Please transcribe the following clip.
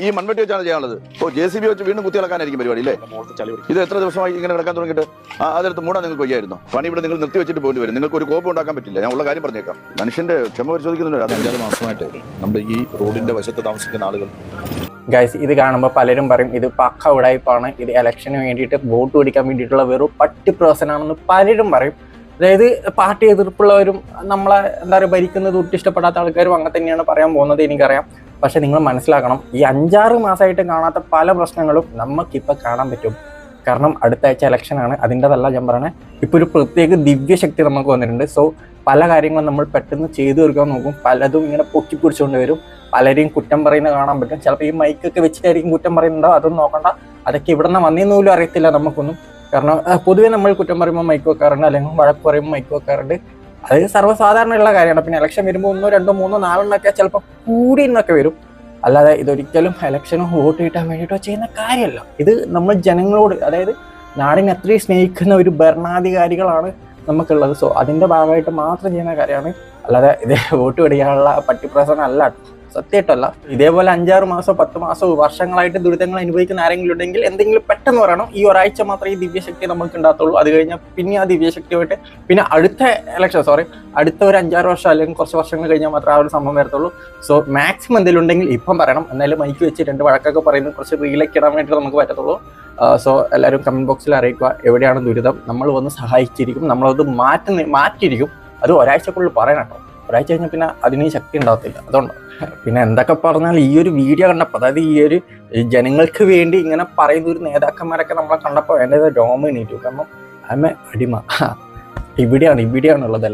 ഈ മൺവെട്ടി വെച്ചാണ് ചെയ്യാനുള്ളത്. JCB വെച്ച് വീണ്ടും കുത്തി ഇളക്കാനായിരിക്കും പരിപാടി അല്ലേ? ഇത് എത്ര ദിവസമായി ഇങ്ങനെ കിടക്കാൻ തുടങ്ങിയിട്ട്? അതെടുത്ത് മൂടാൻ നിങ്ങൾക്ക് വയ്യായിരുന്നു. പണി ഇവിടെ നിങ്ങൾ നിർത്തി വെച്ചിട്ട് പോകേണ്ടി വരും. നിങ്ങൾക്ക് ഒരു കോപ്പം ഉണ്ടാക്കാൻ പറ്റില്ല. ഞാൻ ഉള്ള കാര്യം പറഞ്ഞേക്കാം. മനുഷ്യന്റെ ക്ഷമ പരിശോധിക്കുന്നുണ്ട്. അത് 5-6 മാസമായിട്ട് നമ്മുടെ ഈ റോഡിന്റെ വശത്ത് താമസിക്കുന്ന ആളുകൾ ഗൈസ്, ഇത് കാണുമ്പോൾ പലരും പറയും ഇത് പക്ക ഉടായ്പാണ്, ഇത് ഇലക്ഷന് വേണ്ടിയിട്ട് വോട്ട് പിടിക്കാൻ വേണ്ടിയിട്ടുള്ള വെറും പട്ടി പ്രവർത്തനമാണെന്ന് പലരും പറയും. അതായത് പാർട്ടി എതിർപ്പുള്ളവരും നമ്മളെ എന്താ പറയുക ഭരിക്കുന്നത് ഒട്ടും ഇഷ്ടപ്പെടാത്ത ആൾക്കാരും അങ്ങനെ തന്നെയാണ് പറയാൻ പോകുന്നത്, എനിക്കറിയാം. പക്ഷെ നിങ്ങൾ മനസ്സിലാക്കണം, ഈ 5-6 മാസമായിട്ട് കാണാത്ത പല പ്രശ്നങ്ങളും നമുക്കിപ്പോൾ കാണാൻ പറ്റും. കാരണം അടുത്ത ആഴ്ച ഇലക്ഷനാണ്. അതിൻ്റെതല്ല ഞാൻ പറയണേ, ഇപ്പോൾ ഒരു പ്രത്യേക ദിവ്യശക്തി നമുക്ക് വന്നിട്ടുണ്ട്. സോ പല കാര്യങ്ങളും നമ്മൾ പെട്ടെന്ന് ചെയ്തു തീർക്കാൻ നോക്കും. പലതും ഇങ്ങനെ പൊക്കി പിടിച്ചുകൊണ്ട് വരും. പലരെയും കുറ്റം പറയുന്നത് കാണാൻ പറ്റും. ചിലപ്പോൾ ഈ മൈക്കൊക്കെ വെച്ചിട്ടായിരിക്കും കുറ്റം പറയുന്നുണ്ടോ, അതൊന്നും നോക്കണ്ട. അതൊക്കെ ഇവിടെ നിന്ന് വന്നേന്ന് പോലും അറിയത്തില്ല നമുക്കൊന്നും. കാരണം പൊതുവെ നമ്മൾ കുറ്റം പറയുമ്പോൾ മൈക്ക് വെക്കാറുണ്ട്, അല്ലെങ്കിൽ വഴക്ക് പറയുമ്പോൾ മൈക്ക് വെക്കാറുണ്ട്. അത് സർവ്വസാധാരണയുള്ള കാര്യമാണ്. പിന്നെ ഇലക്ഷൻ വരുമ്പോൾ 1, 2, 3, 4 എണ്ണൊക്കെ ചിലപ്പോൾ കൂടി എന്നൊക്കെ വരും. അല്ലാതെ ഇതൊരിക്കലും ഇലക്ഷനോ വോട്ട് കിട്ടാൻ വേണ്ടിയിട്ടോ ചെയ്യുന്ന കാര്യമല്ല. ഇത് നമ്മൾ ജനങ്ങളോട്, അതായത് നാടിനെ അത്രയും സ്നേഹിക്കുന്ന ഒരു ഭരണാധികാരികളാണ് നമുക്കുള്ളത്. സോ അതിൻ്റെ ഭാഗമായിട്ട് മാത്രം ചെയ്യുന്ന കാര്യമാണ്. അല്ലാതെ ഇത് വോട്ട് പിടിക്കാനുള്ള പട്ടിപ്രസനം അല്ല, സത്യമായിട്ടല്ല. ഇതേപോലെ 5-6 മാസമോ 10 മാസമോ വർഷങ്ങളായിട്ട് ദുരിതങ്ങൾ അനുഭവിക്കുന്ന ആരെങ്കിലും ഉണ്ടെങ്കിൽ എന്തെങ്കിലും പെട്ടെന്ന് പറയണം. ഈ ഒരാഴ്ച മാത്രമേ ഈ ദിവ്യശക്തി നമുക്ക് ഉണ്ടാകത്തുള്ളൂ. അത് കഴിഞ്ഞാൽ പിന്നെ ആ ദിവ്യശക്തിയായിട്ട് പിന്നെ അടുത്ത അടുത്ത ഒരു 5-6 വർഷം അല്ലെങ്കിൽ കുറച്ച് വർഷങ്ങൾ കഴിഞ്ഞാൽ മാത്രമേ ആ ഒരു സംഭവം വരത്തുള്ളൂ. സോ മാക്സിമം എന്തെങ്കിലും ഉണ്ടെങ്കിൽ ഇപ്പം പറയണം. എന്നാലും മൈക്ക് വെച്ച് 2 വഴക്കൊക്കെ പറയുന്നത് കുറച്ച് റീലൊക്കെ ഇടാൻ വേണ്ടിയിട്ട് നമുക്ക് പറ്റത്തുള്ളൂ. സോ എല്ലാവരും കമൻറ്റ് ബോക്സിൽ അറിയിക്കുക എവിടെയാണ് ദുരിതം. നമ്മൾ വന്ന് സഹായിച്ചിരിക്കും, നമ്മളത് മാറ്റിയിരിക്കും. അത് ഒരാഴ്ചക്കുള്ളിൽ പറയണം കേട്ടോ. ഒരാഴ്ച കഴിഞ്ഞാൽ പിന്നെ അതിന് ശക്തി ഉണ്ടാകത്തില്ല. അതുകൊണ്ട് പിന്നെ എന്തൊക്കെ പറഞ്ഞാൽ ഈ ഒരു വീഡിയോ കണ്ടപ്പോൾ, അതായത് ഈ ഒരു ജനങ്ങൾക്ക് വേണ്ടി ഇങ്ങനെ പറയുന്ന ഒരു നേതാക്കന്മാരൊക്കെ നമ്മളെ കണ്ടപ്പോൾ എൻ്റെ രോമം എണീറ്റു. കാരണം അമ്മ അടിമ ഇവിടെയാണുള്ളത്.